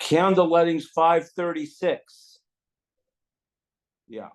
Candle lighting's 5:36. Yeah.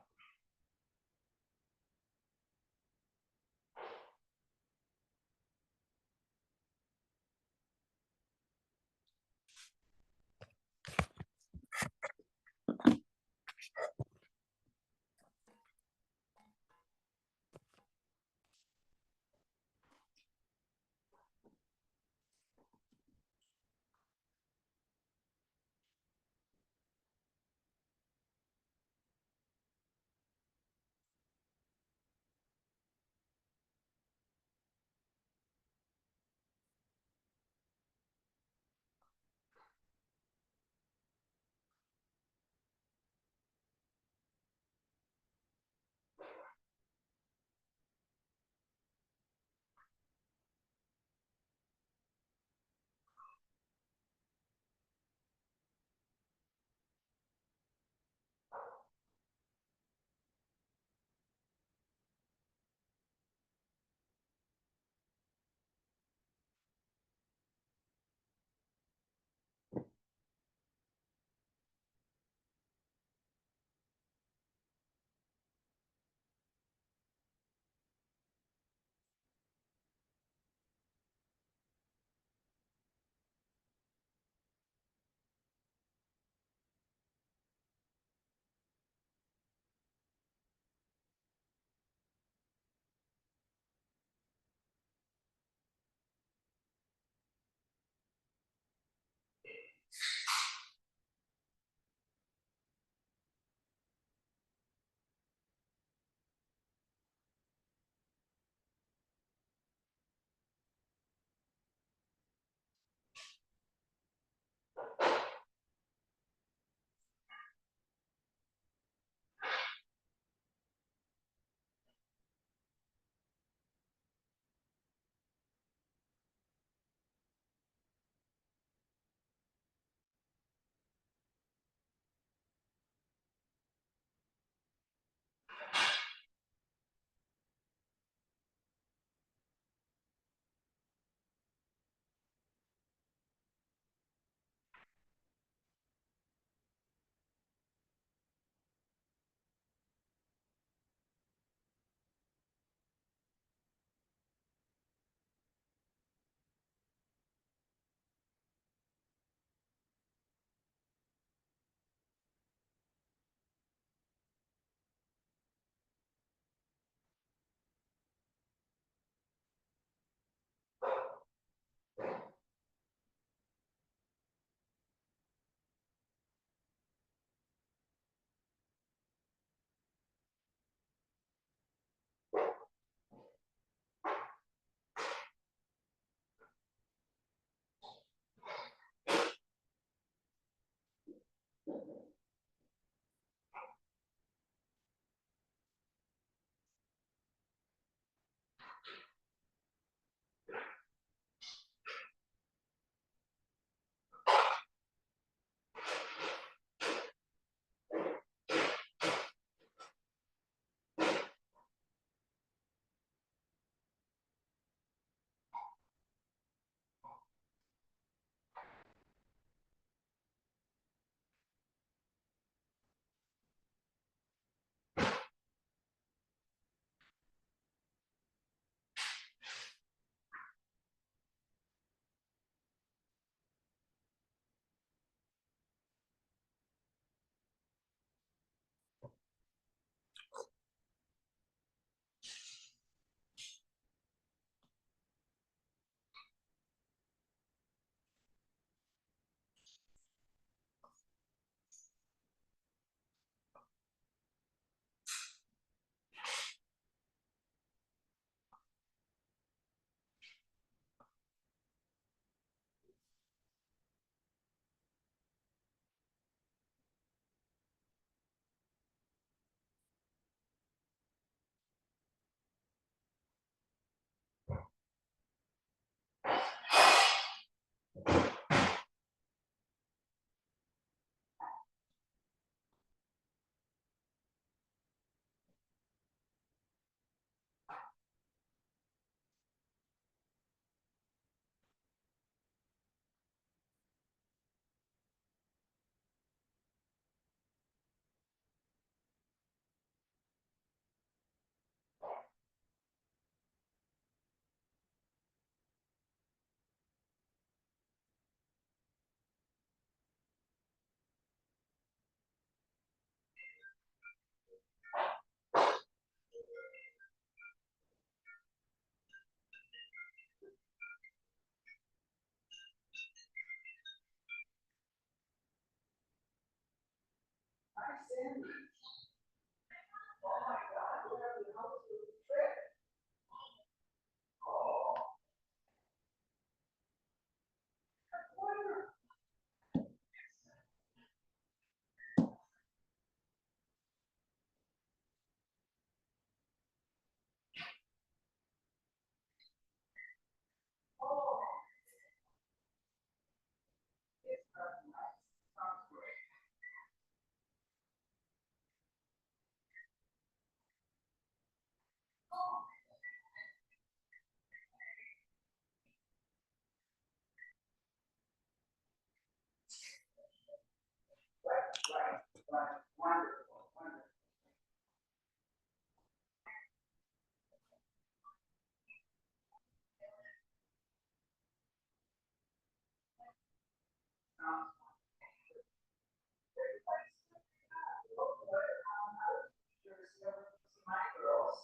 My girls,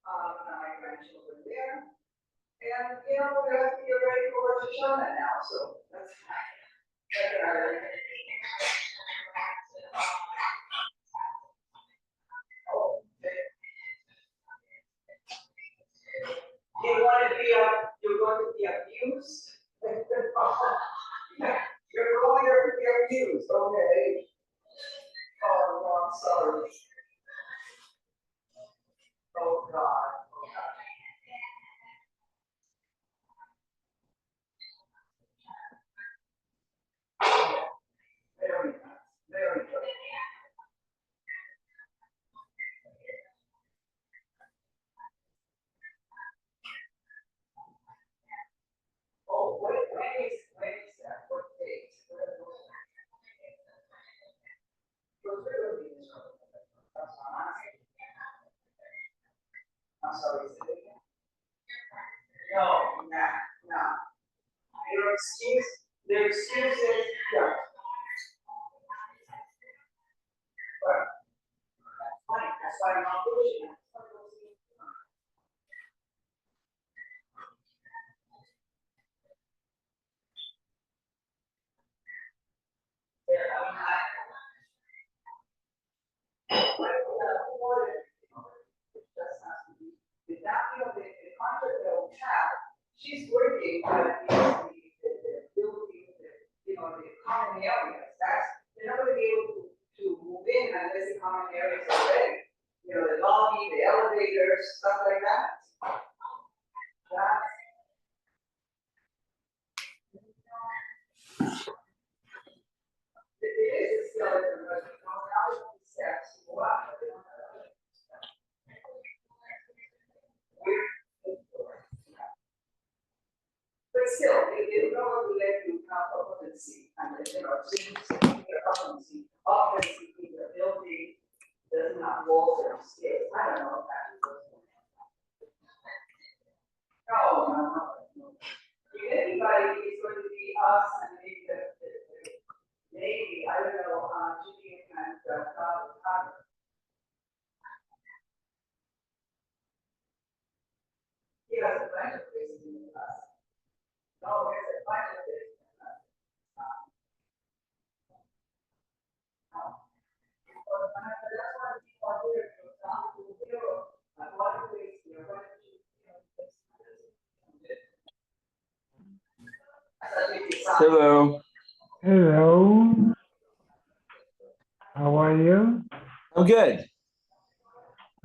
my grandchildren there. And, we have to get ready for Rosh Hashanah now, so that's fine. You want to be you're going to be abused? You're going to be abused, okay? Oh, no, I'm sorry. Oh, God. Very nice, very good. Oh, when is that? What date? I'm sorry, say it again. No, no. Their excuse is, yeah. But that's fine, that's why I'm not pushing it. The contract that we have, she's working at the building, the common areas. They're not gonna be able to move in unless the common areas are ready. The lobby, the elevators, stuff like that. It is still in the steps. But still, they probably let you have occupancy, and occupancy in the building does not walls or stairs. I don't know if that is. No. If anybody is going to be us and maybe, I don't know, Jimmy and Todd. He has a bunch of places in the class. No, there's a bunch of places in the class. That's why people are here to down to zero. And one place, Hello. Hello. How are you? I'm good.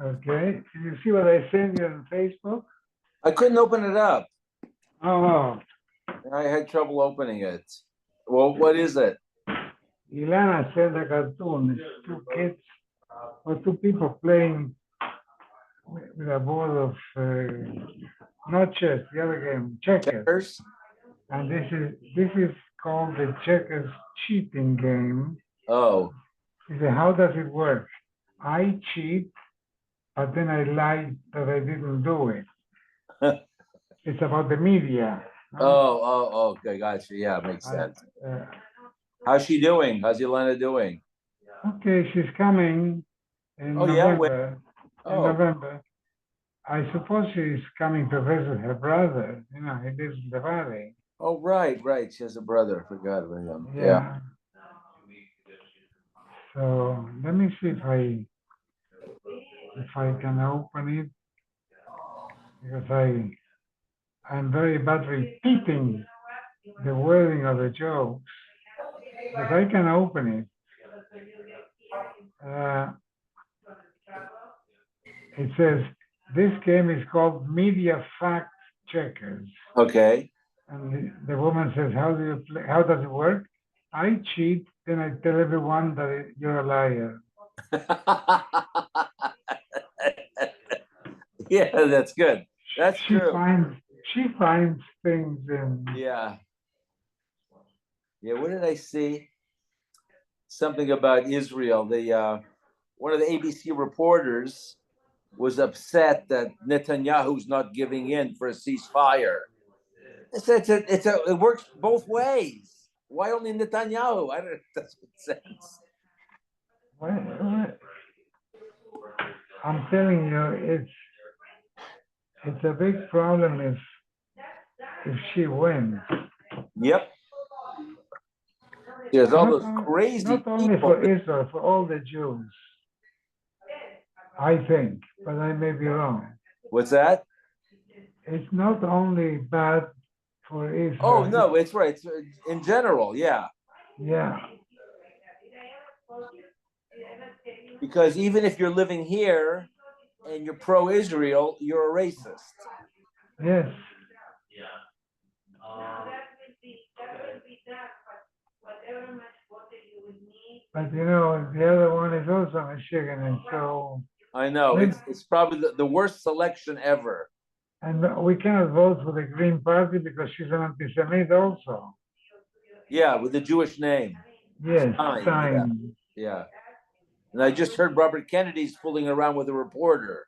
Okay. Did you see what I sent you on Facebook? I couldn't open it up. Oh, I had trouble opening it. Well, what is it? Ilana sent a cartoon. It's two kids or two people playing with a board of not chess, the other game, checkers. Checkers? And this is called the checkers cheating game. Oh. He said, how does it work? I cheat, but then I lie that I didn't do it. It's about the media. Okay, gotcha. Yeah, makes sense. How's she doing? How's Yelena doing? Okay, she's coming in November. In November. I suppose she's coming to visit her brother. He lives in the valley. Oh, right. She has a brother. I forgot about him. Yeah. So let me see if I can open it, because I'm very bad repeating the wording of the jokes, but I can open it. It says, this game is called Media Fact Checkers. Okay. And the woman says, how does it work? I cheat, then I tell everyone that you're a liar. Yeah, that's good. That's true. She finds things in. Yeah, what did I see? Something about Israel. One of the ABC reporters was upset that Netanyahu's not giving in for a ceasefire. It works both ways. Why only Netanyahu? I don't know if that's what sense. What? I'm telling you, it's a big problem if she wins. Yep. There's all those Not crazy only people. for Israel, for all the Jews. I think, but I may be wrong. What's that? It's not only bad for Israel. Oh no, it's right. It's, in general, yeah. Yeah. Because even if you're living here and you're pro-Israel, you're a racist. Yes. But you know, the other one is also Michigan, and so. I know it's probably the worst selection ever. And we cannot vote for the Green Party because she's an anti-Semite also. Yeah, with the Jewish name. Yes, Stein. Yeah. And I just heard Robert Kennedy's fooling around with a reporter.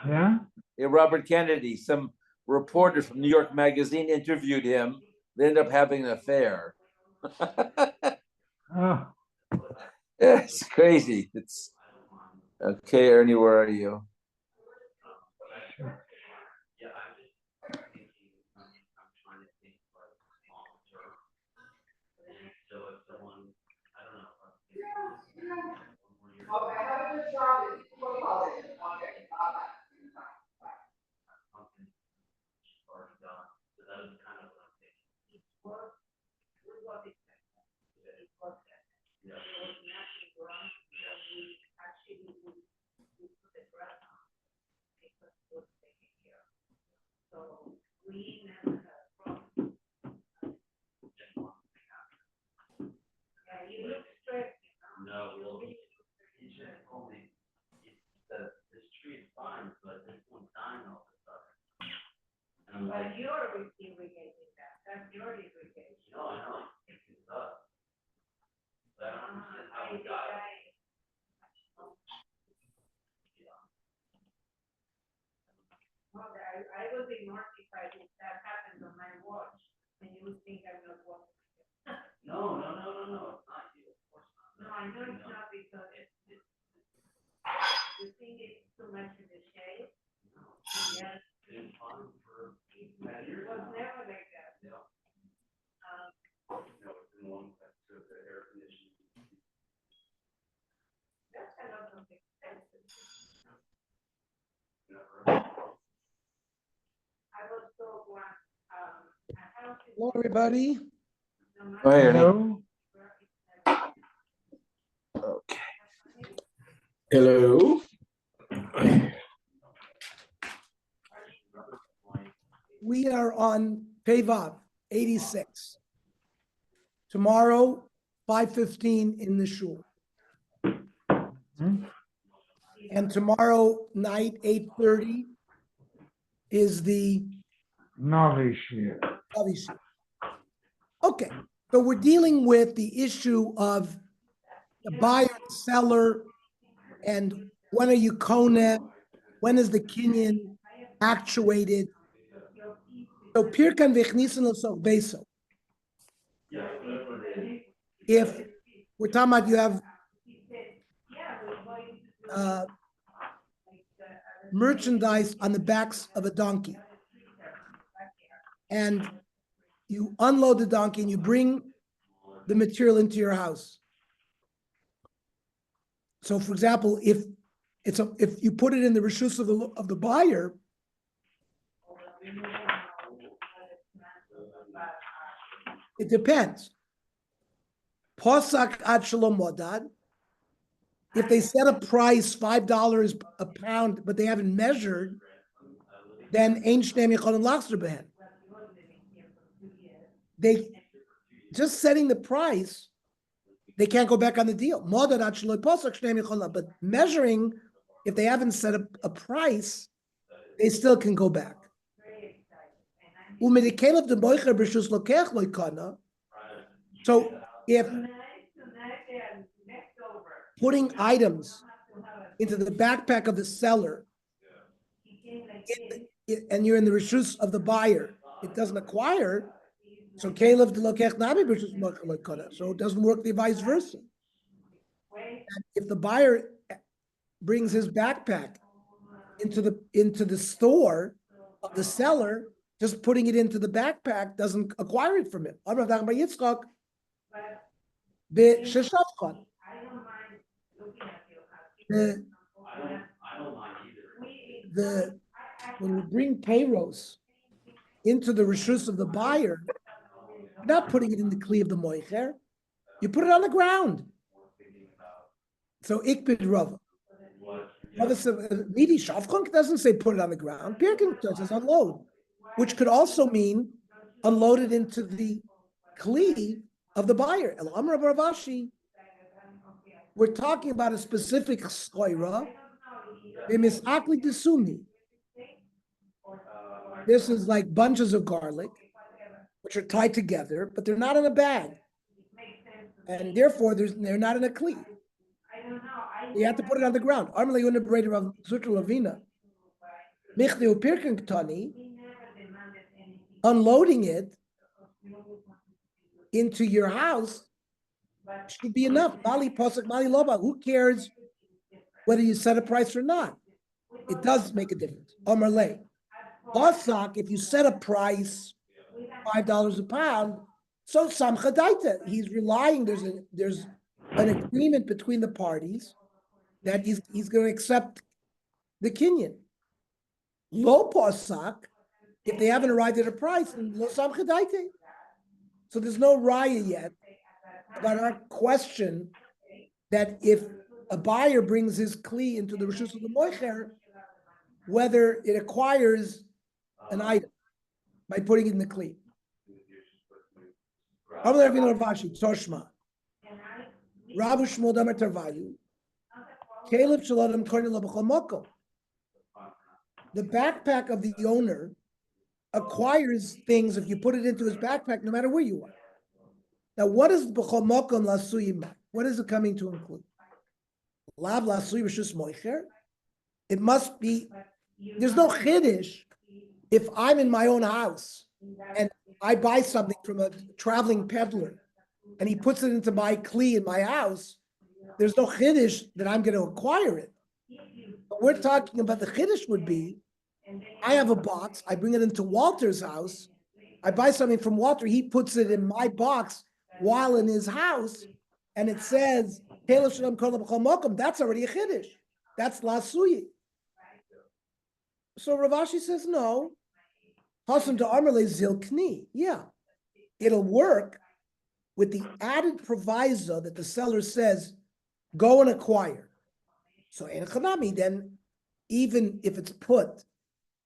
Yeah? Yeah, Robert Kennedy, some reporter from New York Magazine interviewed him. They ended up having an affair. Oh. It's crazy. It's okay, Ernie, where are you? Okay, have a good job. What do you call it? Okay, bye-bye. But you're irrigating that. That's your irrigation. No, I know. It's us. But I don't understand how we got it. Well, I would be mortified if that happened on my watch, and you would think I'm not watching. No, it's not you, of course not. No, I know it's not because the thing is too much in the shade. No. Yes. It was never like that. No. No, it's been long time to the air conditioning. That's kind of expensive. Never. I was told one, a house. Hello, everybody. Oh, hey, Ernie. Hello? Okay. Hello. We are on Pevav 86. Tomorrow, 5:15 in the shul. And tomorrow night, 8:30, is the Novice year. Avish. Okay, so we're dealing with the issue of the buyer, seller, and when are you kona, when is the kinyan actuated? So pirkan v'chnisin l'soch beso. If we're talking about you have merchandise on the backs of a donkey, and you unload the donkey and you bring the material into your house. So, for example, if you put it in the reshus of the buyer, it depends. Posak ad shalom modad. If they set a price $5 a pound, but they haven't measured, then ein shneim yecholim lachzer behen. They just setting the price, they can't go back on the deal. Modad ad shalom posak shneim yecholim. But measuring, if they haven't set a price, they still can go back. So if putting items into the backpack of the seller, and you're in the reshus of the buyer, it doesn't acquire, So Caleb the lokech nami b'rishus moicher lekona. So it doesn't work the vice versa. And if the buyer brings his backpack into the store of the seller, just putting it into the backpack doesn't acquire it from him. I'm not talking about Yitzchak. B'sheshafkan. The when we bring payros into the rishus of the buyer, you're not putting it in the kli of the moicher. You put it on the ground. So ikbid Rava. Rava said, Midi Shavchunk doesn't say put it on the ground. Pirkin says unload, which could also mean unload it into the kli of the buyer. El Amar Ravashi. We're talking about a specific skoira. B'misakli desumi. This is like bunches of garlic, which are tied together, but they're not in a bag. And therefore, they're not in a kli. You have to put it on the ground. Unloading it into your house should be enough. Mali posek, mali loba. Who cares whether you set a price or not? It does make a difference. Omerle. Bosak, if you set a price, $5 a pound, so samcha daita. He's relying, there's an agreement between the parties that he's going to accept the kinyan. Lo posak, if they haven't arrived at a price, then lo samcha daita. So there's no raya yet about our question that if a buyer brings his kli into the rishus of the moicher, whether it acquires an item by putting it in the kli. Rabu Shmuel Damar Tarvayu. Caleb Shalom Kornel B'Chamoko. The backpack of the owner acquires things if you put it into his backpack, no matter where you are. Now, what is B'Chamokom Lasuyim? What is it coming to include? Lav Lasuyim Rishus Moicher. It must be. There's no chiddush if I'm in my own house and I buy something from a traveling peddler and he puts it into my kli in my house. There's no chiddush that I'm going to acquire it. But we're talking about the chiddush would be, I have a box, I bring it into Walter's house, I buy something from Walter, he puts it in my box while in his house, and it says, that's already a chiddush. That's lasuyi. So Ravashi says, no. Hasam to Amarle Zilkni. Yeah. It'll work with the added proviso that the seller says, go and acquire. So in Chanami, then, even if it's put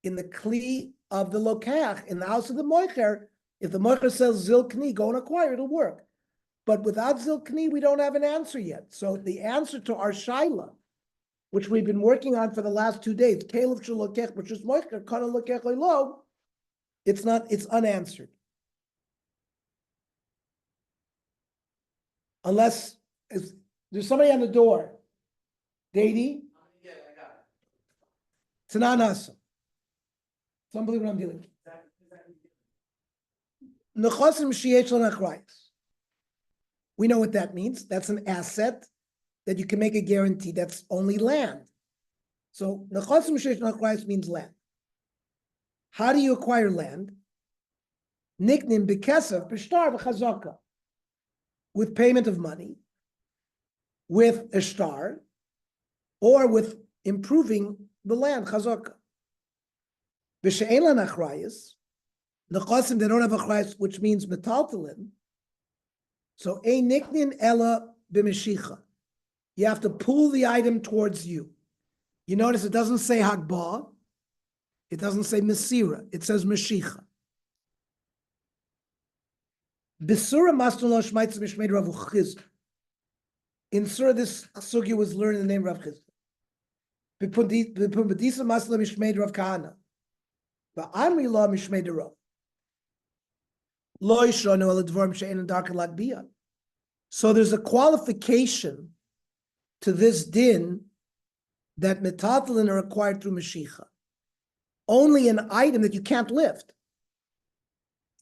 in the kli of the lokach, in the house of the moicher, if the moicher says Zilkni, go and acquire, it'll work. But without Zilkni, we don't have an answer yet. So the answer to our shaila, which we've been working on for the last 2 days, Caleb Shalokech, which is moicher, kana lokech lo, it's unanswered. Unless there's somebody on the door. Dady? Yeah, I got it. It's an anasa. It's unbelievable what I'm dealing with. We know what that means. That's an asset that you can make a guarantee that's only land. So nechasim sheish l'achrayis means land. How do you acquire land? Niknim b'kesef b'shtar b'chazaka. With payment of money, with a shtar, or with improving the land, chazaka. B'she'en lan achrayis, nechasim they don't have achrayis, which means metaltalin. So ein niknin ela b'meshicha. You have to pull the item towards you. You notice it doesn't say hagbah, it doesn't say mesira, it says meshicha. Besura masnolo shmaitz mishmeid Rav Chizda. In Surah, this sugya was learned in the name of Rav Chizda. B'pumbedisa masnolo mishmeid Rav Kahana. Ba'amri lo mishmeid Rav. Lo yishonu al dvarim she'ein darka lagbiyah. So there's a qualification to this din that metatalin are acquired through Mashiach. Only an item that you can't lift.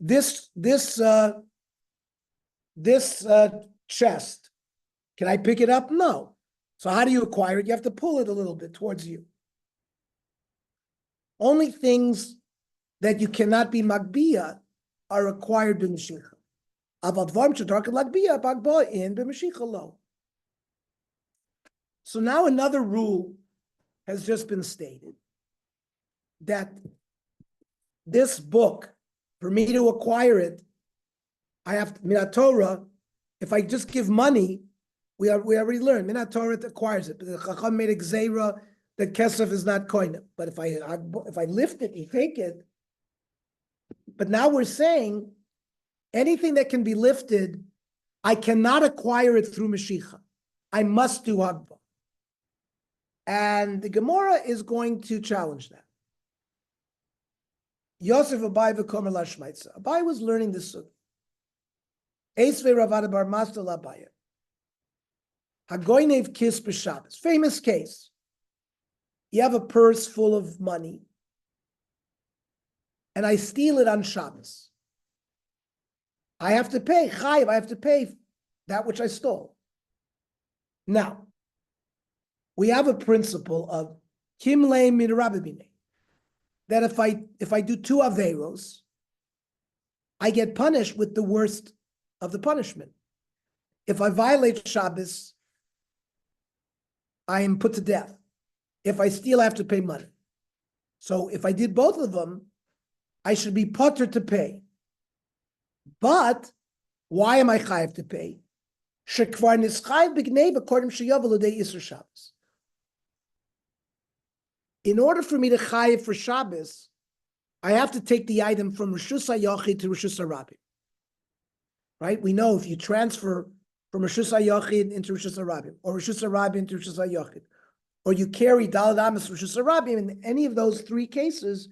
this chest, can I pick it up? No. So how do you acquire it? You have to pull it a little bit towards you. Only things that you cannot be magbiya are acquired b'mashicha. Aval dvarim shedarkan lagbiya bagba in b'mashicha lo. So now another rule has just been stated that this book, for me to acquire it, I have to, Minat Torah, if I just give money, we already learned, Minat Torah acquires it, but the Chacham made a gzeira that kesef is not koine. But if I lift it, you take it. But now we're saying anything that can be lifted, I cannot acquire it through Mashiach. I must do Hagba. And the Gemara is going to challenge that. Yosef Abai v'komer lashmaitza. Abai was learning this sugi. Eisvei Ravada bar Masda l'Abaya. Hagoynev kis b'Shabbos. Famous case. You have a purse full of money, and I steal it on Shabbos. I have to pay chayiv. I have to pay that which I stole. Now, we have a principle of kimlei min rabibine, that if I do two averos, I get punished with the worst of the punishment. If I violate Shabbos, I am put to death. If I steal, I have to pay money. So if I did both of them, I should be potter to pay. But why am I chayiv to pay? Shekvar nischayiv b'gnei b'kordim sheyavel l'dei Isser Shabbos. In order for me to chayiv for Shabbos, I have to take the item from Rishus HaYachid to Rishus HaRabim. Right? We know if you transfer from Rishus HaYachid into Rishus HaRabim, or Rishus HaRabim into Rishus HaYachid, or you carry Daled Amos Rishus HaRabim, in any of those three cases,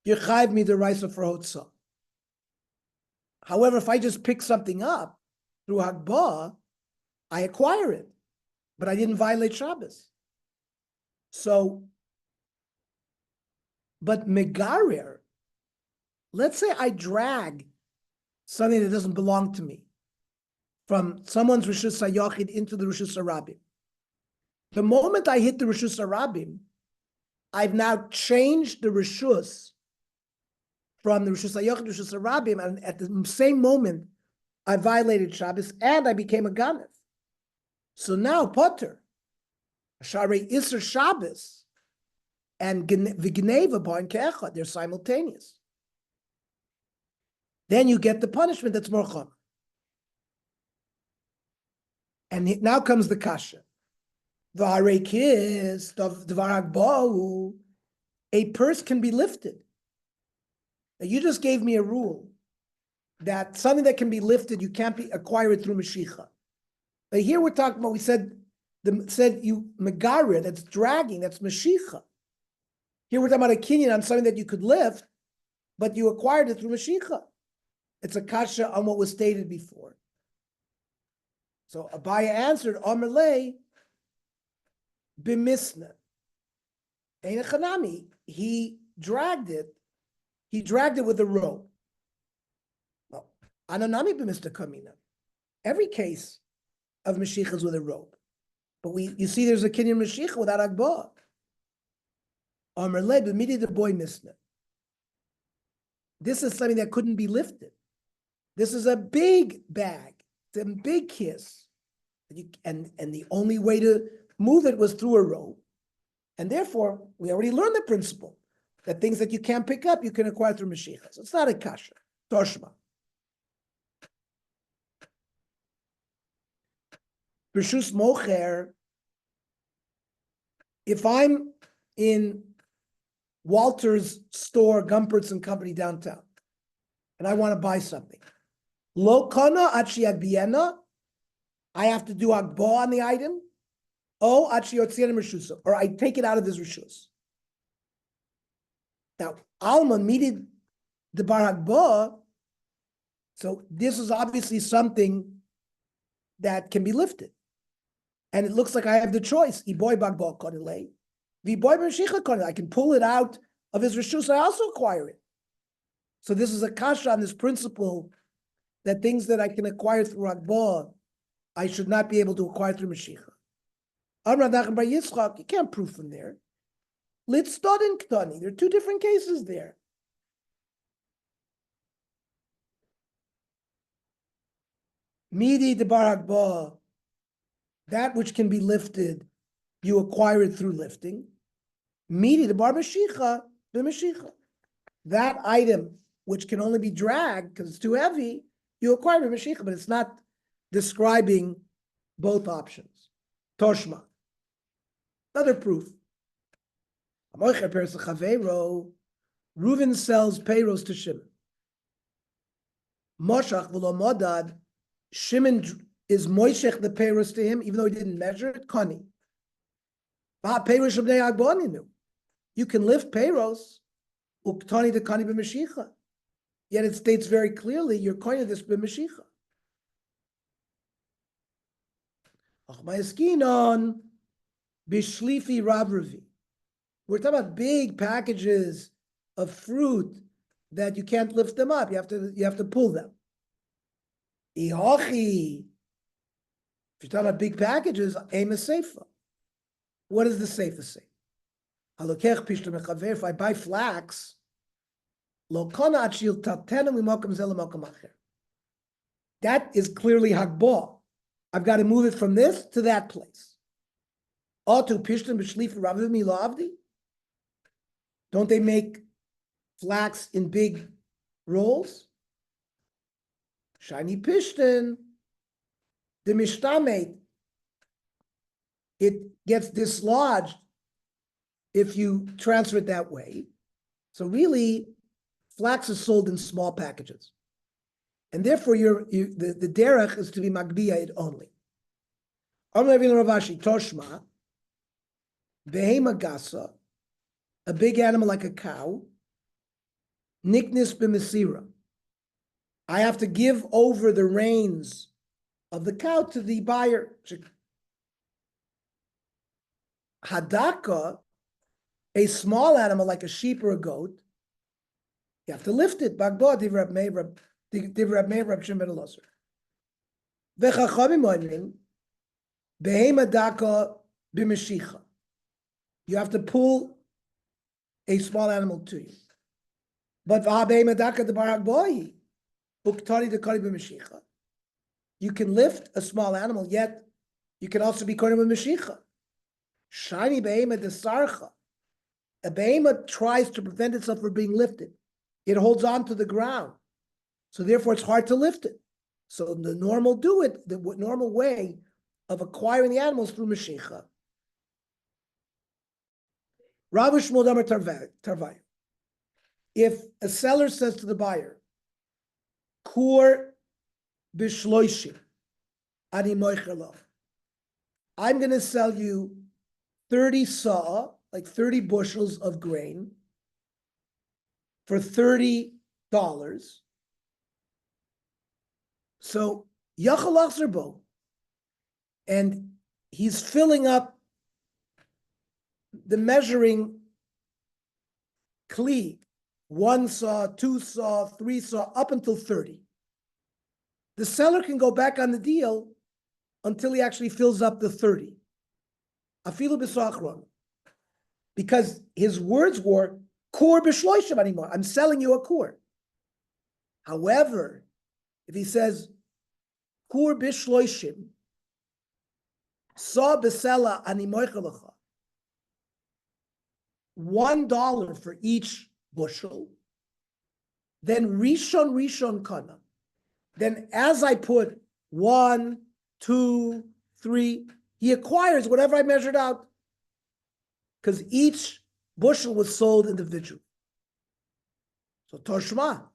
you chayiv me the raisa for Hotzah. However, if I just pick something up through Hagbah, I acquire it, but I didn't violate Shabbos. So, but Megarer, let's say I drag something that doesn't belong to me from someone's Rishus HaYachid into the Rishus HaRabim. The moment I hit the Rishus HaRabim, I've now changed the Rishus from the Rishus HaYachid to Rishus HaRabim, and at the same moment, I violated Shabbos and I became a Ganef. So now, Potter, Sharei Isser Shabbos, and V'Gneva Bar Ke'echad, they're simultaneous. Then you get the punishment that's more chum. And now comes the kasha. V'arekis dvar hagba'u, a purse can be lifted. Now you just gave me a rule that something that can be lifted, you can't acquire it through Mashiach. But here we're talking about, we said you megarer, that's dragging, that's Mashiach. Here we're talking about a kinyan on something that you could lift, but you acquired it through Mashiach. It's a kasha on what was stated before. So Abaya answered, Amalei b'misna. Ein chanami, he dragged it with a rope. Well, ananami b'misna kamina. Every case of Mashiach is with a rope. But you see there's a kinyan Mashiach without Agbah. Amalei b'midi the boy misna. This is something that couldn't be lifted. This is a big bag. It's a big kiss. And the only way to move it was through a rope. And therefore, we already learned the principle that things that you can't pick up, you can acquire through Mashiach. So it's not a kasha. Toshma. B'shus mocher, if I'm in Walter's store, Gumpert's and Company downtown, and I want to buy something, Lo kana achi agbiena, I have to do agbah on the item, or achi yotziena mishusa, or I take it out of his rishus. Now, Alma needed the bar agbah, so this is obviously something that can be lifted. And it looks like I have the choice. I can pull it out of his rishus, I also acquire it. So this is a kasha on this principle that things that I can acquire through Hagbah, I should not be able to acquire through Mashiach. Amar Nachman bar Yitzchak, you can't prove from there. Litztod and Ktani, there are two different cases there. Midi debar Hagbah, that which can be lifted, you acquire it through lifting. Midi debar Mashiach, the Mashiach. That item which can only be dragged because it's too heavy, you acquire a Mashiach, but it's not describing both options. Toshma. Another proof. Reuven sells payros to Shimon. Moshach v'lo modad. Shimon is moishech the payros to him, even though he didn't measure it. Kani. You can lift payros. Uktani the kani b'mashicha. Yet it states very clearly you're coining this b'mashicha. Achmayaskinon b'shlifi rabravi. We're talking about big packages of fruit that you can't lift them up. You have to pull them. Ihochi. If you're talking about big packages, aim a seifa. What does the seifa say? If I buy flax, that is clearly hagbah. I've got to move it from this to that place. Don't they make flax in big rolls? Shiny pishton, the mishtamate, it gets dislodged if you transfer it that way. So really, flax is sold in small packages. And therefore, the derech is to be magbiya it only. Ravashi, Toshma, behema gasa, a big animal like a cow, niknis b'mesira. I have to give over the reins of the cow to the buyer. Hadaka, a small animal like a sheep or a goat, you have to lift it. Bagdo divrab meirab shim ben elazar. V'chachamim oimrim behema daka b'mashicha. You have to pull a small animal to you. But v'habehema daka debar hagboi uktari dekari b'mashicha. You can lift a small animal, yet you can also be kohen b'mashicha. Shiny behema desarcha. A behemoth tries to prevent itself from being lifted. It holds on to the ground. So therefore it's hard to lift it. So the normal normal way of acquiring the animals through Mashiach. Rav Shmuel Damar Tarvai. If a seller says to the buyer, Kur b'shloishim, ani moichelov, I'm going to sell you 30 saw, like 30 bushels of grain for $30. So Yachal Achzerbo, and he's filling up the measuring kli, 1 saw, 2 saw, 3 saw, up until 30. The seller can go back on the deal until he actually fills up the 30. Afilu b'sachron. Because his words were, kur b'shloishim anymore. I'm selling you a kur. However, if he says, kur b'shloishim, sa b'sela ani moichelecha, $1 for each bushel, then rishon kana. Then as I put 1, 2, 3, he acquires whatever I measured out, because each bushel was sold individually. So Toshma,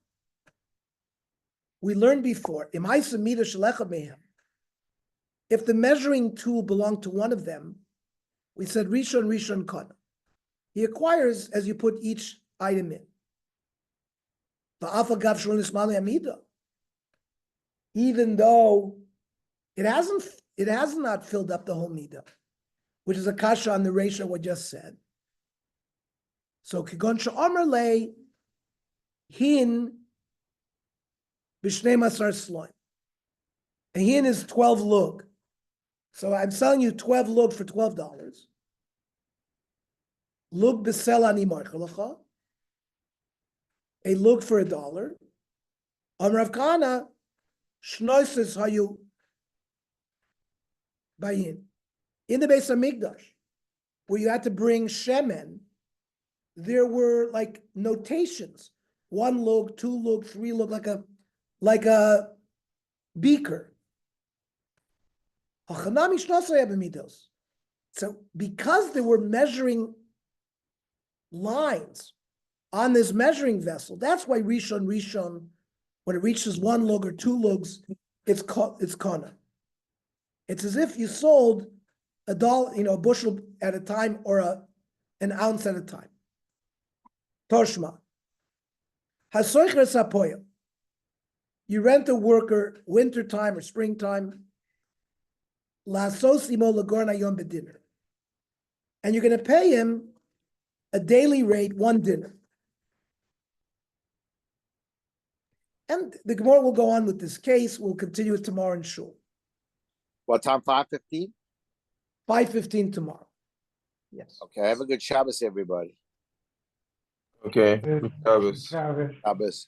we learned before, if the measuring tool belonged to one of them, we said rishon kana. He acquires as you put each item in. Even though it has not filled up the whole midah, which is a kasha on the ratio we just said. So kigon she'omer lei, hin b'shnei masar sloim. A hin is 12 lug. So I'm selling you 12 lug for $12. Lug b'sel ani marchalacha. A lug for $1. Rav Kahana, shnoises hayu bayin. In the Beis Hamikdash, where you had to bring shemen, there were like notations: 1 lug, 2 lug, 3 lug, like a beaker. Hachanami shnosei b'midos. So because there were measuring lines on this measuring vessel, that's why Rishon, when it reaches 1 lug or 2 lugs, it's kana. It's as if you sold $1, a bushel at a time, or an ounce at a time. Toshma. Hasoicher sapoya. You rent a worker wintertime or springtime. Lasos imo lagorna yom bedinner. And you're going to pay him a daily rate, 1 dinner. And the Gemara will go on with this case. We'll continue it tomorrow in Shul. What time? 5:15? 5:15 tomorrow. Yes. Okay, have a good Shabbos, everybody. Okay. Shabbos. Shabbos.